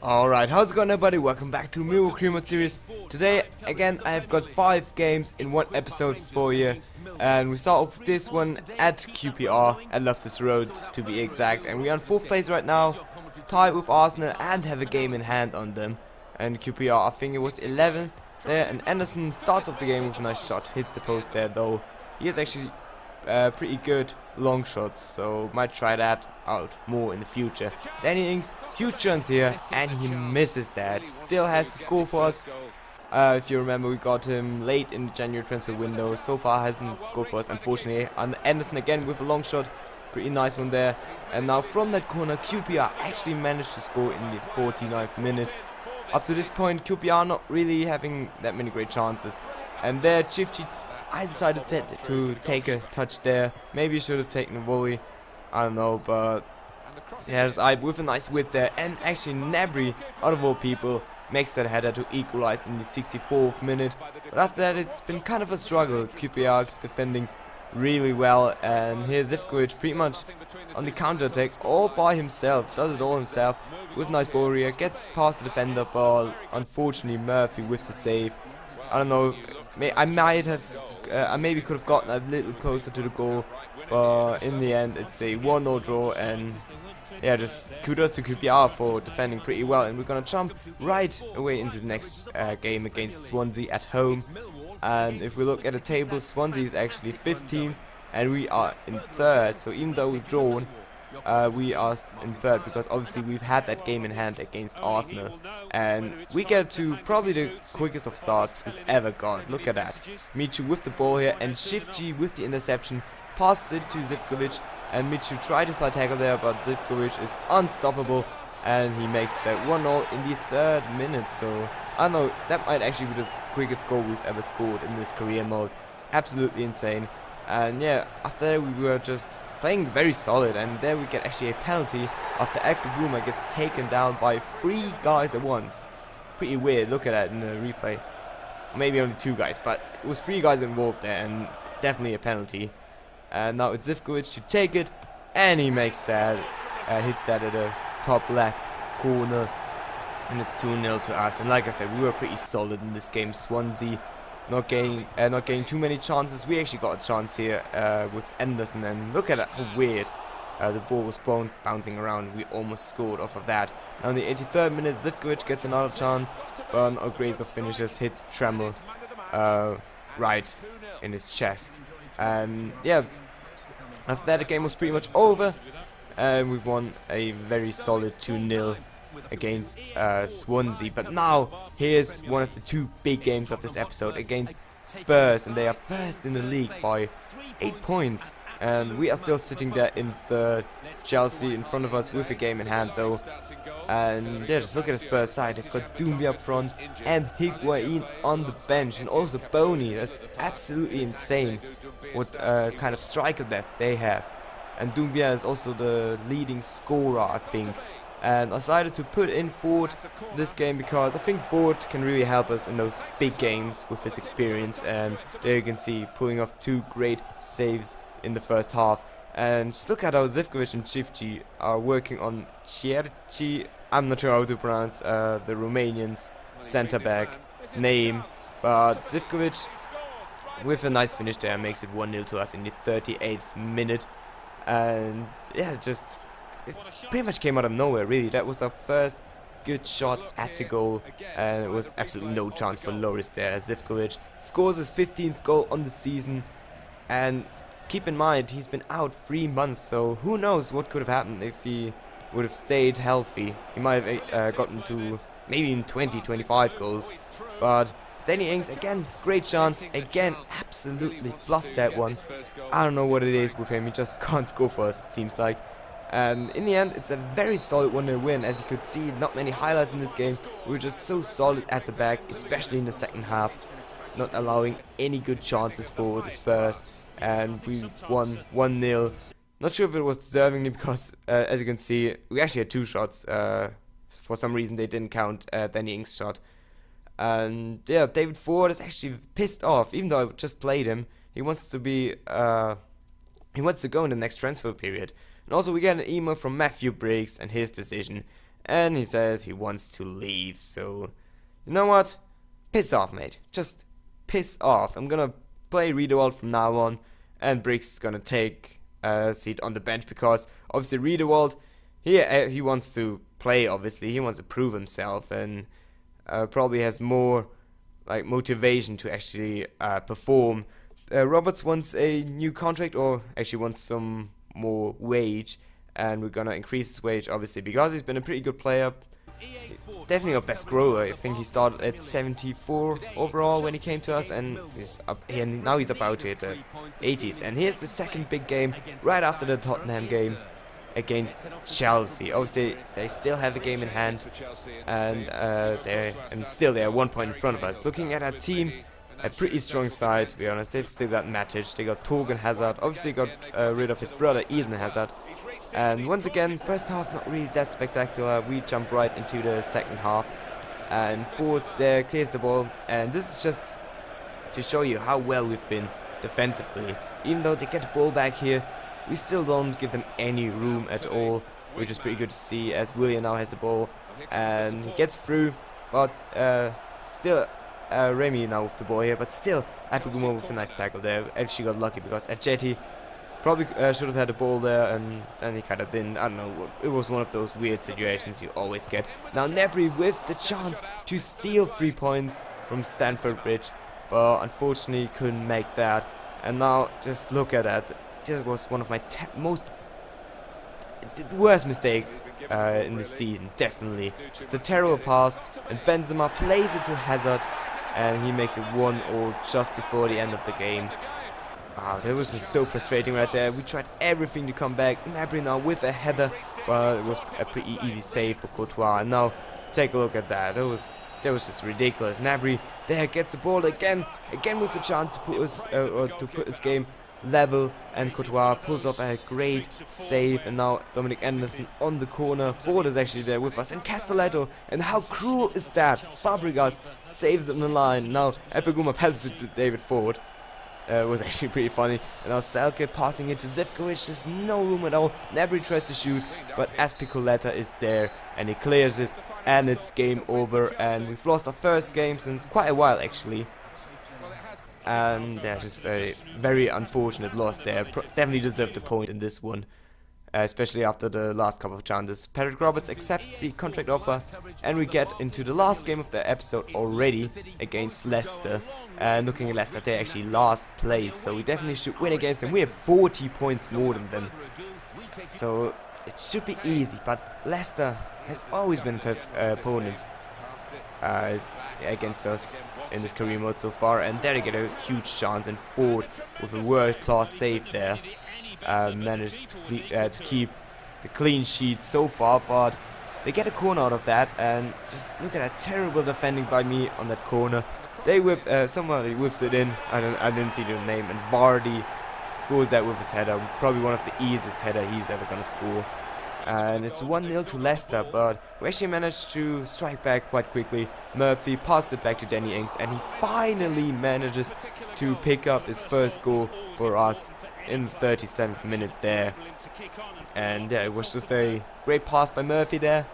Alright, how's it going everybody? Welcome back to MILLWALL Creamer series. Today, again, I have got 5 games in one episode for you. And we start off with this one at QPR, at Loftus Road to be exact. And we're on 4th place right now, tied with Arsenal and have a game in hand on them. And QPR, I think it was 11th there. And Anderson starts off the game with a nice shot, hits the post there though. He is actually pretty good long shots, so might try that out more in the future. Danny Ings, huge chance here, and he misses that. Still has to score for us. If you remember, we got him late in the January transfer window. So far hasn't scored for us, unfortunately. And Anderson again with a long shot, pretty nice one there. And now from that corner, QPR actually managed to score in the 49th minute. Up to this point, QPR not really having that many great chances. And there, Chifchi, I decided to take a touch there. Maybe should have taken a volley. I don't know, but yeah, there's Ibe with a nice whip there. And actually, Nabry, out of all people, makes that header to equalize in the 64th minute. But after that, it's been kind of a struggle. QPR defending really well. And here's Zivkovic pretty much on the counter-attack all by himself. Does it all himself with nice ball here. Gets past the defender, but unfortunately, Murphy with the save. I don't know. I maybe could have gotten a little closer to the goal, but in the end it's a 1-0 draw, and yeah, just kudos to QPR for defending pretty well. And we're gonna jump right away into the next game against Swansea at home. And if we look at the table, Swansea is actually 15th and we are in 3rd, so even though we've drawn, we are in 3rd because obviously we've had that game in hand against Arsenal, and we get to probably the quickest of starts we've ever got. Look at that. Michu with the ball here, and Shifty with the interception passes it to Zivkovic, and Michu tried to slide tackle there, but Zivkovic is unstoppable and he makes that 1-0 in the 3rd minute. So I don't know, that might actually be the quickest goal we've ever scored in this career mode. Absolutely insane. And yeah, after that we were just playing very solid, and there we get actually a penalty after Akpaguma gets taken down by 3 guys at once. It's pretty weird, look at that in the replay. Maybe only 2 guys, but it was 3 guys involved there, and definitely a penalty. And now it's Zivkovic to take it, and he makes that, hits that at the top left corner, and it's 2-0 to us. And like I said, we were pretty solid in this game. Swansea not getting too many chances. We actually got a chance here with Anderson, and look at that, how weird. The ball was bouncing around. We almost scored off of that. Now in the 83rd minute, Zivkovic gets another chance, but Ogrezo finishes, hits Tremble right in his chest. And yeah, after that the game was pretty much over, and we've won a very solid 2-0 against Swansea. But now here's one of the 2 big games of this episode against Spurs, and they are first in the league by 8 points, and we are still sitting there in 3rd. Chelsea in front of us with a game in hand though. And yeah, just look at the Spurs side. They've got Doumbia up front and Higuain on the bench, and also Boney. That's absolutely insane what kind of striker depth they have. And Doumbia is also the leading scorer, I think. And I decided to put in Ford this game because I think Ford can really help us in those big games with his experience. And there you can see pulling off 2 great saves in the first half. And just look at how Zivkovic and Chifchi are working on Cherchi. I'm not sure how to pronounce the Romanian's centre back name, but Zivkovic with a nice finish there makes it 1-0 to us in the 38th minute. And yeah, just it pretty much came out of nowhere, really. That was our first good shot at the goal, and it was absolutely no chance for Loris there. Zivkovic scores his 15th goal on the season, and keep in mind he's been out 3 months, so who knows what could have happened if he would have stayed healthy. He might have gotten to maybe even 20-25 goals. But Danny Ings, again, great chance, again absolutely fluffs that one. I don't know what it is with him, he just can't score for us, it seems like. And in the end, it's a very solid 1-0 win. As you could see, not many highlights in this game. We were just so solid at the back, especially in the second half, not allowing any good chances for the Spurs. And we won 1-0. Not sure if it was deservingly because, as you can see, we actually had 2 shots. For some reason, they didn't count Danny Ings' shot. And yeah, David Ford is actually pissed off, even though I just played him. He wants to be, he wants to go in the next transfer period. And also we get an email from Matthew Briggs and his decision. and he says he wants to leave. So, you know what? Piss off, mate. Just piss off. I'm gonna play MILLWALL from now on, and Briggs is gonna take a seat on the bench because obviously MILLWALL, he wants to play. Obviously, he wants to prove himself, and probably has more like motivation to actually perform. Roberts wants a new contract, or actually wants some more wage, and we're gonna increase his wage obviously because he's been a pretty good player. Definitely our best grower. I think he started at 74 overall when he came to us, and now he's about to hit the 80s. And here's the second big game right after the Tottenham game against Chelsea. Obviously, they still have a game in hand, and still they're 1 point in front of us. Looking at our team, a pretty strong side, to be honest. They've still got Matic, they got Torgan Hazard, obviously got rid of his brother Eden Hazard. And once again, first half not really that spectacular. We jump right into the second half, and Ford there clears the ball, and this is just to show you how well we've been defensively. Even though they get the ball back here, we still don't give them any room at all, which is pretty good to see, as William now has the ball and he gets through, but still Remy now with the ball here, but still Apigumo with a nice tackle there. Actually got lucky because Ajeti probably should have had the ball there, and he kind of didn't. I don't know, it was one of those weird situations you always get. Now Gnabry with the chance to steal 3 points from Stamford Bridge, but unfortunately couldn't make that. And now just look at that. This was one of my the worst mistake in this season, definitely. Just a terrible pass, and Benzema plays it to Hazard, and he makes it 1-1 just before the end of the game. Wow, that was just so frustrating right there. We tried everything to come back. Gnabry now with a header, but it was a pretty easy save for Courtois. And now take a look at that. That was just ridiculous. Gnabry there gets the ball again with the chance to put his game level, and Courtois pulls off a great save. And now Dominic Anderson on the corner. Ford is actually there with us, and Castelletto, and how cruel is that? Fabregas saves it in the line. Now Epiguma passes it to David Ford. Was actually pretty funny. And now Selke passing it to Zivkovic. There's no room at all. Gnabry tries to shoot, but Azpilicueta is there, and he clears it, and it's game over. And we've lost our first game since quite a while actually. And yeah, just a very unfortunate loss there. Definitely deserved a point in this one, especially after the last couple of chances. Patrick Roberts accepts the contract offer, and we get into the last game of the episode already against Leicester. And looking at Leicester, they're actually last place, so we definitely should win against them. We have 40 points more than them, so it should be easy. But Leicester has always been a tough opponent against us in this career mode so far. And there they get a huge chance, and Ford with a world-class save there managed to keep the clean sheet so far, but they get a corner out of that. And just look at that terrible defending by me on that corner. They somebody whips it in. I didn't see the name, and Vardy scores that with his header. Probably one of the easiest header he's ever gonna score. And it's 1-0 to Leicester, but we actually managed to strike back quite quickly. Murphy passed it back to Danny Ings, and he finally manages to pick up his first goal for us in the 37th minute there. And yeah, it was just a great pass by Murphy there,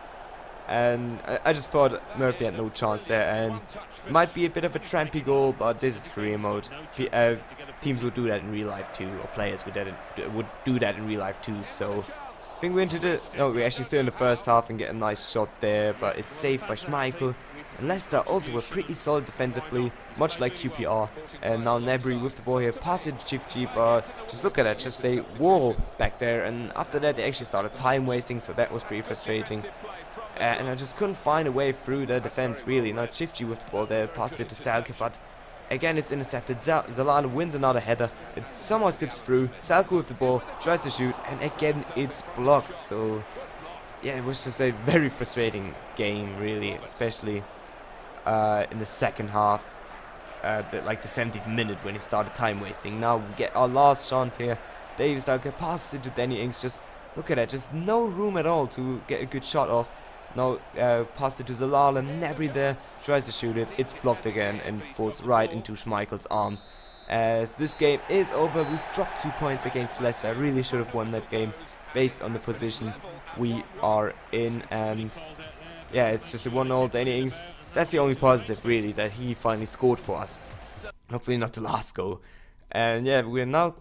and I just thought Murphy had no chance there, and it might be a bit of a trampy goal, but this is career mode. Teams would do that in real life too, or players would do that in real life too. So I think we're actually still in the first half and get a nice shot there, but it's saved by Schmeichel. And Leicester also were pretty solid defensively, much like QPR. And now Gnabry with the ball here, pass it to Chifchi, but just look at that, just a wall back there. And after that they actually started time wasting, so that was pretty frustrating. And I just couldn't find a way through the defense really. Now Chifchi with the ball there, passed it to Salke, but again it's intercepted. Zalana wins another header, it somehow slips through. Salke with the ball, tries to shoot, and again it's blocked. So yeah, it was just a very frustrating game really, especially in the second half, like the 70th minute when he started time wasting. Now we get our last chance here. Davis Salke passes it to Danny Ings. Just look at that, just no room at all to get a good shot off. Now passed it to Zalal, and Gnabry there tries to shoot it. It's blocked again and falls right into Schmeichel's arms. As this game is over, we've dropped 2 points against Leicester. I really should have won that game based on the position we are in. And yeah, it's just a 1-0 Danny Ings. That's the only positive, really, that he finally scored for us. Hopefully not the last goal. And yeah, we now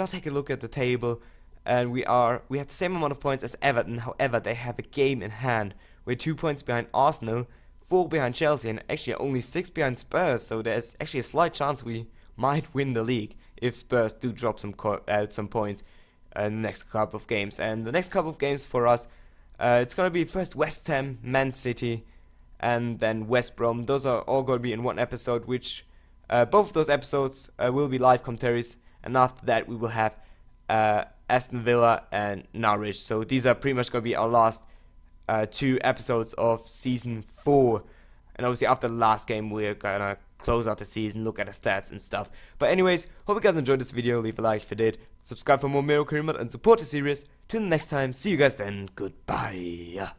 take a look at the table, and we have the same amount of points as Everton. However, they have a game in hand. We're 2 points behind Arsenal, 4 behind Chelsea, and actually only 6 behind Spurs. So there's actually a slight chance we might win the league if Spurs do drop some points in the next couple of games. And the next couple of games for us, it's gonna be first West Ham, Man City, and then West Brom. Those are all gonna be in one episode, which both of those episodes will be live commentaries, and after that we will have Aston Villa and Norwich. So these are pretty much gonna be our last 2 episodes of season 4, and obviously after the last game we're gonna close out the season, look at the stats and stuff. But anyways, hope you guys enjoyed this video. Leave a like if you did, subscribe for more Miracle Remote, and support the series. Till the next time, see you guys then, goodbye.